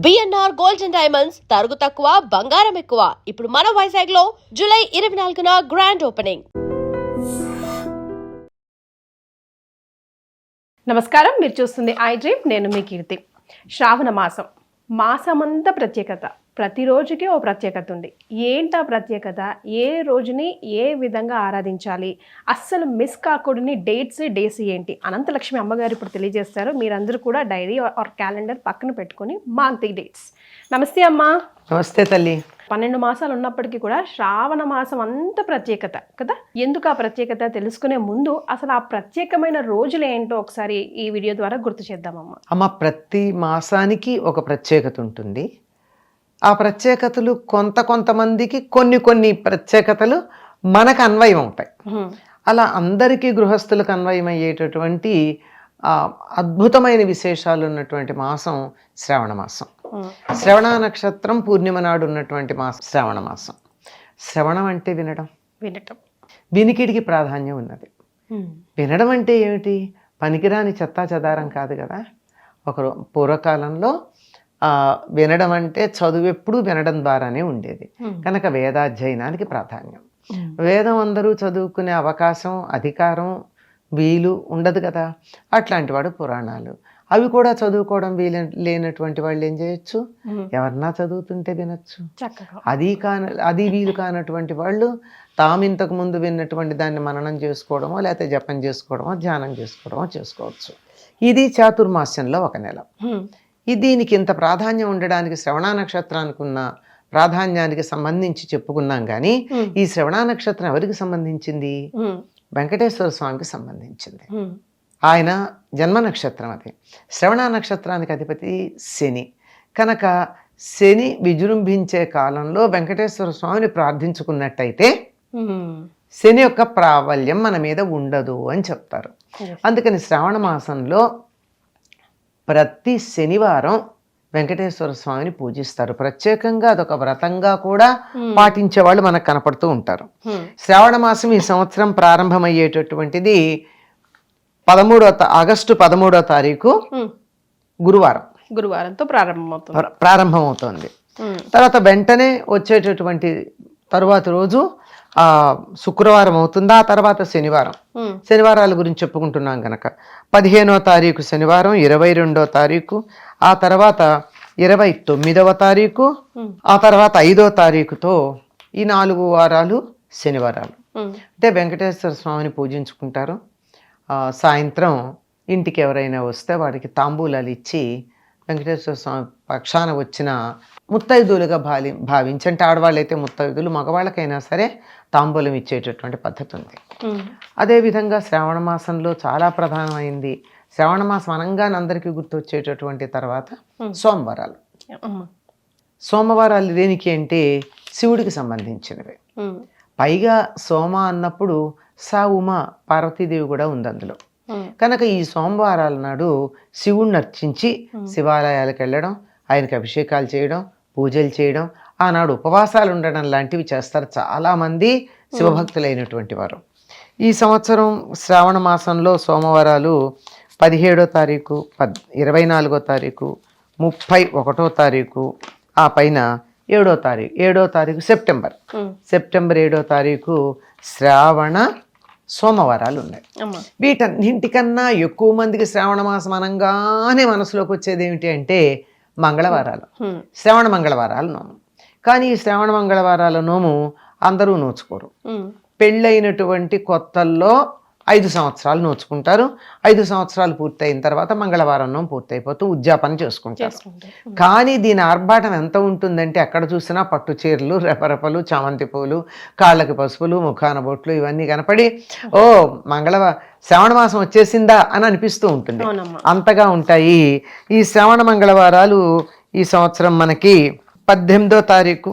BNR gold and diamonds తరుగు తక్కువ బంగారం ఎక్కువ. ఇప్పుడు మన వైజాగ్ లో జూలై 24న గ్రాండ్ ఓపెనింగ్. నమస్కారం, మీరు చూస్తుంది ఐ డ్రీమ్. నేను మీ కీర్తి. శ్రావణ మాసమంతా ప్రత్యేకత, ప్రతి రోజుకి ఓ ప్రత్యేకత ఉంది. ఏంటా ప్రత్యేకత? ఏ రోజుని ఏ విధంగా ఆరాధించాలి, అస్సలు మిస్ కాకూడని డేస్ ఏంటి? అనంతలక్ష్మి అమ్మగారు ఇప్పుడు తెలియజేస్తారు. మీరందరూ కూడా డైరీ ఆర్ క్యాలెండర్ పక్కన పెట్టుకొని మార్క్ ది డేట్స్. నమస్తే అమ్మా. నమస్తే తల్లి. 12 మాసాలు ఉన్నప్పటికీ కూడా శ్రావణ మాసం అంత ప్రత్యేకత కదా. ఎందుకు ఆ ప్రత్యేకత తెలుసుకునే ముందు అసలు ఆ ప్రత్యేకమైన రోజులు ఏంటో ఒకసారి ఈ వీడియో ద్వారా గుర్తు చేద్దామమ్మా. అమ్మ, ప్రతి మాసానికి ఒక ప్రత్యేకత ఉంటుంది. ఆ ప్రత్యేకతలు కొంతమందికి కొన్ని ప్రత్యేకతలు మనకు అన్వయం అవుతాయి. అలా అందరికీ గృహస్థులకు అన్వయం అయ్యేటటువంటి అద్భుతమైన విశేషాలు ఉన్నటువంటి మాసం శ్రావణ మాసం. శ్రవణ నక్షత్రం పూర్ణిమ నాడు ఉన్నటువంటి మాసం శ్రావణ మాసం. శ్రవణం అంటే వినడం. వినికిడికి ప్రాధాన్యం ఉన్నది. వినడం అంటే ఏమిటి? పనికిరాని చెత్తా చెదారం కాదు కదా. పూర్వకాలంలో వినడం అంటే చదువు ఎప్పుడూ వినడం ద్వారానే ఉండేది కనుక వేదాధ్యయనానికి ప్రాధాన్యం. వేదం అందరూ చదువుకునే అవకాశం, అధికారం, వీలు ఉండదు కదా. అట్లాంటి వాడు పురాణాలు, అవి కూడా చదువుకోవడం లేనటువంటి వాళ్ళు ఏం చేయొచ్చు? ఎవరన్నా చదువుతుంటే వినొచ్చు. అది వీలు కానటువంటి వాళ్ళు తాము ఇంతకు ముందు విన్నటువంటి దాన్ని మననం చేసుకోవడమో, లేకపోతే జపం చేసుకోవడమో, ధ్యానం చేసుకోవడమో చేసుకోవచ్చు. ఇది చాతుర్మాస్యంలో ఒక నెల. దీనికి ఇంత ప్రాధాన్యం ఉండడానికి శ్రవణ నక్షత్రానికి ఉన్న ప్రాధాన్యానికి సంబంధించి చెప్పుకున్నాం. కానీ ఈ శ్రవణ నక్షత్రం ఎవరికి సంబంధించింది? వెంకటేశ్వర స్వామికి సంబంధించింది. ఆయన జన్మ నక్షత్రం అది. శ్రవణ నక్షత్రానికి అధిపతి శని కనుక శని విజృంభించే కాలంలో వెంకటేశ్వర స్వామిని ప్రార్థించుకున్నట్టయితే శని యొక్క ప్రాబల్యం మన మీద ఉండదు అని చెప్తారు. అందుకని శ్రావణ మాసంలో ప్రతి శనివారం వెంకటేశ్వర స్వామిని పూజిస్తారు. ప్రత్యేకంగా అదొక వ్రతంగా కూడా పాటించే వాళ్ళు మనకు కనపడుతూ ఉంటారు. శ్రావణ మాసం ఈ సంవత్సరం ప్రారంభమయ్యేటటువంటిది ఆగస్టు 13వ తారీఖు గురువారంతో ప్రారంభమవుతోంది. తర్వాత వెంటనే వచ్చేటటువంటి తరువాతి రోజు శుక్రవారం అవుతుంది. ఆ తర్వాత శనివారాల గురించి చెప్పుకుంటున్నాం కనుక 15వ తారీఖు శనివారం, 22వ తారీఖు, ఆ తర్వాత 29వ తారీఖు, ఆ తర్వాత 5వ తారీఖుతో ఈ 4 వారాలు శనివారాలు. అంటే వెంకటేశ్వర స్వామిని పూజించుకుంటారు. సాయంత్రం ఇంటికి ఎవరైనా వస్తే వాడికి తాంబూలాలు ఇచ్చి వెంకటేశ్వర స్వామి పక్షాన వచ్చిన ముత్తైదులుగా భావించి, అంటే ఆడవాళ్ళు అయితే ముత్తైదులు, మగవాళ్ళకైనా సరే తాంబూలం ఇచ్చేటటువంటి పద్ధతి ఉంది. అదేవిధంగా శ్రావణ మాసంలో చాలా ప్రధానమైంది. శ్రావణ మాసం అనగానే అందరికీ గుర్తొచ్చేటటువంటి తర్వాత సోమవారాలు దేనికి అంటే శివుడికి సంబంధించినవి. పైగా సోమ అన్నప్పుడు ఉమా పార్వతీదేవి కూడా ఉంది అందులో. కనుక ఈ సోమవారాల నాడు శివుణ్ణి అర్చించి శివాలయాలకు వెళ్ళడం, ఆయనకి అభిషేకాలు చేయడం, పూజలు చేయడం, ఆనాడు ఉపవాసాలు ఉండడం లాంటివి చేస్తారు చాలామంది శివభక్తులైనటువంటి వారు. ఈ సంవత్సరం శ్రావణ మాసంలో సోమవారాలు 17వ తారీఖు, 24వ తారీఖు, 31వ తారీఖు, ఆ పైన 7వ తారీఖు సెప్టెంబర్ 7వ తారీఖు శ్రావణ సోమవారాలు ఉన్నాయి. వీటన్నింటికన్నా ఎక్కువ మందికి శ్రావణ మాసం అనగానే మనసులోకి వచ్చేది ఏమిటి అంటే మంగళవారాలు, శ్రావణ మంగళవారాలు నోము. కానీ ఈ శ్రావణ మంగళవారాల నోము అందరూ నోచుకోరు. పెళ్ళైనటువంటి కొత్తల్లో 5 సంవత్సరాలు నోచుకుంటారు. 5 సంవత్సరాలు పూర్తయిన తర్వాత మంగళవారం నోము పూర్తయిపోతూ ఉద్యాపన చేసుకుంటారు. కానీ దీని ఆర్భాటం ఎంత ఉంటుందంటే ఎక్కడ చూసినా పట్టు చీరలు, రెపరెపలు, చామంతి పూలు, కాళ్ళకి పసుపులు, ముఖాన బొట్లు ఇవన్నీ కనపడి శ్రావణ మాసం వచ్చేసిందా అని అనిపిస్తూ ఉంటుంది. అంతగా ఉంటాయి ఈ శ్రావణ మంగళవారాలు. ఈ సంవత్సరం మనకి 18వ తారీఖు,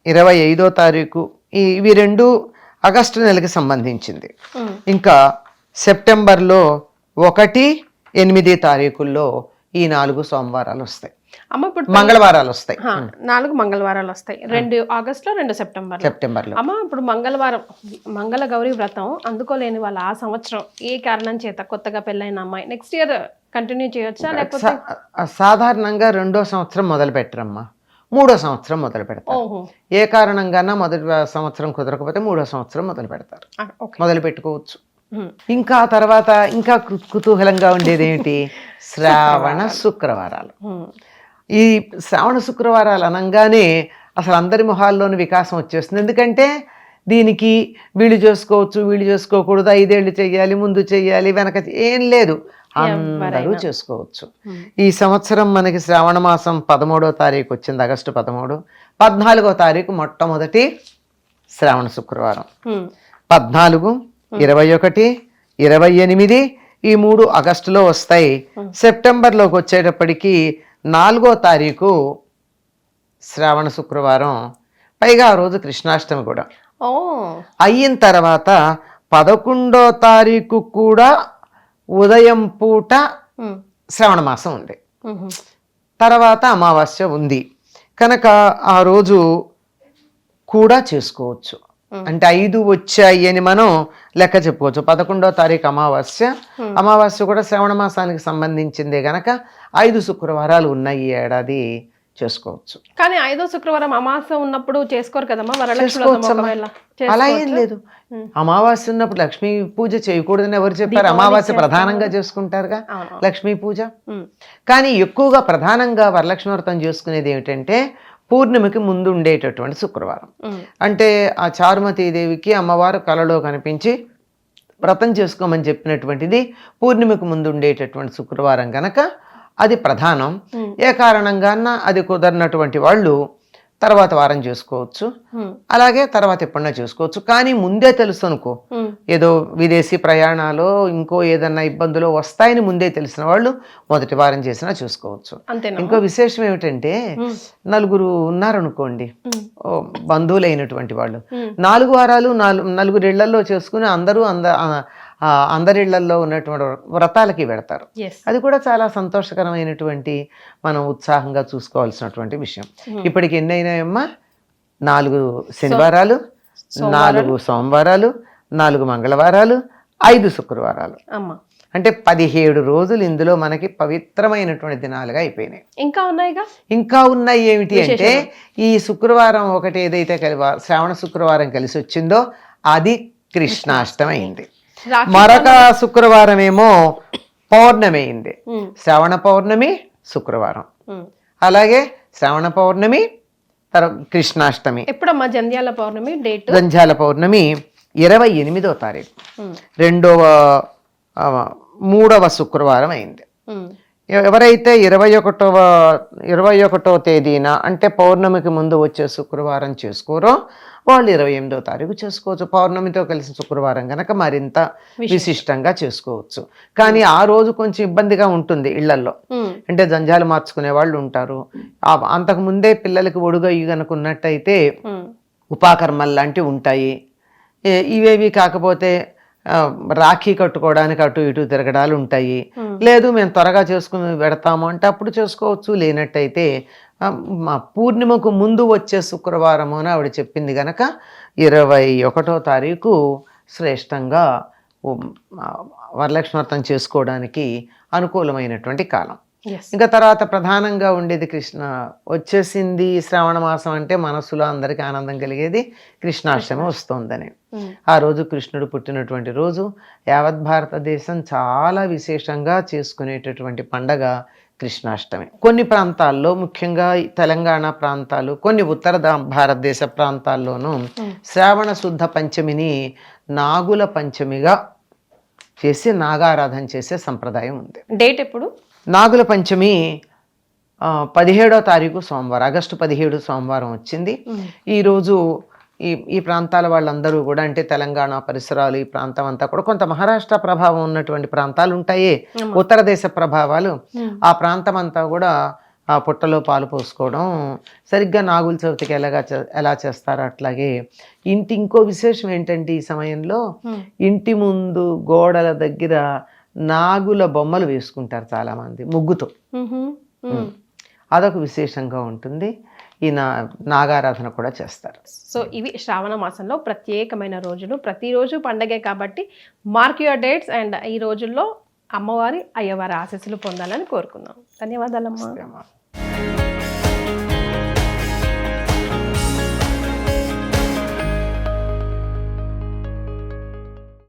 25వ తారీఖు, ఇవి 2 ఆగస్టు నెలకి సంబంధించింది. ఇంకా సెప్టెంబర్లో 1, 8 తారీఖుల్లో ఈ 4 సోమవారాలు వస్తాయి. అమ్మ ఇప్పుడు మంగళవారాలు వస్తాయి. 4 మంగళవారాలు వస్తాయి. 2 ఆగస్టులో, 2 సెప్టెంబర్లో. అమ్మ ఇప్పుడు మంగళ గౌరీ వ్రతం అందుకోలేని వాళ్ళు ఆ సంవత్సరం ఏ కారణం చేత కొత్తగా పెళ్ళైన అమ్మాయి నెక్స్ట్ ఇయర్ కంటిన్యూ చేయొచ్చా లేకపోతే సాధారణంగా 2వ సంవత్సరం మొదలు పెట్టరమ్మా, 3వ సంవత్సరం మొదలు పెడతారు. ఓహో ఏ కారణంగానా మొదటి సంవత్సరం కుదరకపోతే 3వ సంవత్సరం మొదలు పెడతారు, ఓకే మొదలు పెట్టుకోవచ్చు. ఇంకా తర్వాత ఇంకా కుతూహలంగా ఉండేది ఏమిటి, శ్రావణ శుక్రవారాలు. ఈ శ్రావణ శుక్రవారాలు అనగానే అసలు అందరి మొహాల్లోని వికాసం వచ్చేస్తుంది. ఎందుకంటే దీనికి వీళ్ళు చేసుకోవచ్చు, వీళ్ళు చేసుకోకూడదు, 5 ఏళ్ళు చెయ్యాలి, ముందు చెయ్యాలి, వెనక ఏం లేదు, అందరూ చేసుకోవచ్చు. ఈ సంవత్సరం మనకి శ్రావణ మాసం 13వ తారీఖు వచ్చింది, ఆగస్టు 13. 14వ తారీఖు మొట్టమొదటి శ్రావణ శుక్రవారం. 14, 21, 28 ఈ 3 ఆగస్టులో వస్తాయి. సెప్టెంబర్లోకి వచ్చేటప్పటికి 4వ తారీఖు శ్రావణ శుక్రవారం, పైగా ఆ రోజు కృష్ణాష్టమి కూడా అయిన తర్వాత 11వ తారీఖు కూడా ఉదయం పూట శ్రావణ మాసం ఉంది, తర్వాత అమావాస్య ఉంది కనుక ఆ రోజు కూడా చేసుకోవచ్చు. అంటే 5 వచ్చాయి అని మనం లెక్క చెప్పుకోవచ్చు. 11వ తారీఖు అమావాస్య, అమావాస్య కూడా శ్రావణ మాసానికి సంబంధించిందే గనక 5 శుక్రవారాలు ఉన్నాయి ఈ ఏడాది, చేసుకోవచ్చు. కానీ 5వ శుక్రవారం అమావాస్య ఉన్నప్పుడు చేసుకోరు కదమ్మా వరలక్ష్మి వ్రతం ఒకవేళ? అలా ఏం లేదు, అమావాస్య ఉన్నప్పుడు లక్ష్మీ పూజ చేయకూడదని ఎవరు చెప్పారు? అమావాస్య ప్రధానంగా చేసుకుంటారుగా లక్ష్మీ పూజ. కానీ ఎక్కువగా ప్రధానంగా వరలక్ష్మి వ్రతం చేసుకునేది ఏమిటంటే పూర్ణిమకి ముందు ఉండేటటువంటి శుక్రవారం. అంటే ఆ చారుమతీదేవికి అమ్మవారు కలలో కనిపించి వ్రతం చేసుకోమని చెప్పినటువంటిది పూర్ణిమకు ముందు ఉండేటటువంటి శుక్రవారం కనుక అది ప్రధానం. ఏ కారణంగా అది కుదరినటువంటి వాళ్ళు తర్వాత వారం చేసుకోవచ్చు, అలాగే తర్వాత ఎప్పుడన్నా చేసుకోవచ్చు. కానీ ముందే తెలుసు అనుకో, ఏదో విదేశీ ప్రయాణాలు ఇంకో ఏదన్నా ఇబ్బందులు వస్తాయని ముందే తెలిసిన వాళ్ళు మొదటి వారం చేసినా చూసుకోవచ్చు. ఇంకో విశేషం ఏమిటంటే 4 ఉన్నారనుకోండి బంధువులైనటువంటి వాళ్ళు, 4 వారాలు 4 ఇళ్లలో చేసుకుని అందరిళ్లలో ఉన్నటువంటి వ్రతాలకి పెడతారు. అది కూడా చాలా సంతోషకరమైనటువంటి, మనం ఉత్సాహంగా చూసుకోవాల్సినటువంటి విషయం. ఇప్పటికి ఎన్ని అయినాయమ్మా? 4 శనివారాలు, 4 సోమవారాలు, 4 మంగళవారాలు, 5 శుక్రవారాలు, అంటే 17 రోజులు ఇందులో మనకి పవిత్రమైనటువంటి దినాలుగా అయిపోయినాయి. ఇంకా ఉన్నాయి ఏమిటి అంటే ఈ శుక్రవారం ఒకటి ఏదైతే శ్రావణ శుక్రవారం కలిసి వచ్చిందో అది కృష్ణాష్టమి అయింది. మరొక శుక్రవారం ఏమో పౌర్ణమి అయింది, శ్రావణ పౌర్ణమి శుక్రవారం. అలాగే శ్రావణ పౌర్ణమి కృష్ణాష్టమి. ఎప్పుడమ్మా జంధ్యాల పౌర్ణమి డేట్? జంధ్యాల పౌర్ణమి 28వ తారీఖు, 3వ శుక్రవారం అయింది. ఎవరైతే 21వ తేదీన అంటే పౌర్ణమికి ముందు వచ్చే శుక్రవారం చేసుకోరో వాళ్ళు 28వ తారీఖు చేసుకోవచ్చు. పౌర్ణమితో కలిసి శుక్రవారం కనుక మరింత విశిష్టంగా చేసుకోవచ్చు. కానీ ఆ రోజు కొంచెం ఇబ్బందిగా ఉంటుంది ఇళ్లలో, అంటే జంజాలు మార్చుకునే వాళ్ళు ఉంటారు. అంతకు ముందే పిల్లలకి ఒడుగయ్యి కనుక ఉన్నట్టయితే ఉపాకర్మలు లాంటివి ఉంటాయి. ఇవేవి కాకపోతే రాఖీ కట్టుకోవడానికి అటు ఇటు తిరగడాలు ఉంటాయి. లేదు మేము త్వరగా చేసుకుని పెడతాము అంటే అప్పుడు చేసుకోవచ్చు. లేనట్టయితే మా పూర్ణిమకు ముందు వచ్చే శుక్రవారము అని ఆవిడ చెప్పింది కనుక 21వ తారీఖు శ్రేష్టంగా వరలక్ష్మి వ్రతం చేసుకోవడానికి అనుకూలమైనటువంటి కాలం. ఇంకా తర్వాత ప్రధానంగా ఉండేది కృష్ణ వచ్చేసింది. శ్రావణ మాసం అంటే మనస్సులో అందరికీ ఆనందం కలిగేది కృష్ణాష్టమి వస్తుందని. ఆ రోజు కృష్ణుడు పుట్టినటువంటి రోజు. యావత్ భారతదేశం చాలా విశేషంగా చేసుకునేటటువంటి పండగ కృష్ణాష్టమి. కొన్ని ప్రాంతాల్లో, ముఖ్యంగా తెలంగాణ ప్రాంతాలు, కొన్ని ఉత్తర భారతదేశ ప్రాంతాల్లోనూ శ్రావణ శుద్ధ పంచమిని నాగుల పంచమిగా చేసి నాగారాధన చేసే సంప్రదాయం ఉంది. డేట్ ఎప్పుడు? నాగుల పంచమి 17వ తారీఖు సోమవారం, ఆగస్టు 17 సోమవారం వచ్చింది. ఈరోజు ఈ ప్రాంతాల వాళ్ళందరూ కూడా, అంటే తెలంగాణ పరిసరాలు ఈ ప్రాంతం అంతా కూడా, కొంత మహారాష్ట్ర ప్రభావం ఉన్నటువంటి ప్రాంతాలు ఉంటాయి, ఉత్తర దేశ ప్రభావాలు, ఆ ప్రాంతం అంతా కూడా ఆ పుట్టలో పాలు పోసుకోవడం సరిగ్గా నాగుల చవితికి ఎలా చేస్తారో అట్లాగే ఇంకో విశేషం ఏంటంటే ఈ సమయంలో ఇంటి ముందు గోడల దగ్గర నాగుల బొమ్మలు వేసుకుంటారు చాలా మంది ముగ్గుతో. అదొక విశేషంగా ఉంటుంది. ఈ నాగారాధన కూడా చేస్తారు. సో ఇవి శ్రావణ మాసంలో ప్రత్యేకమైన రోజులు. ప్రతిరోజు పండగే కాబట్టి మార్క్ యువర్ డేట్స్. అండ్ ఈ రోజుల్లో అమ్మవారి అయ్యవారి ఆశీస్సులు పొందాలని కోరుకుందాం. ధన్యవాదాలమ్మా. ఏమో.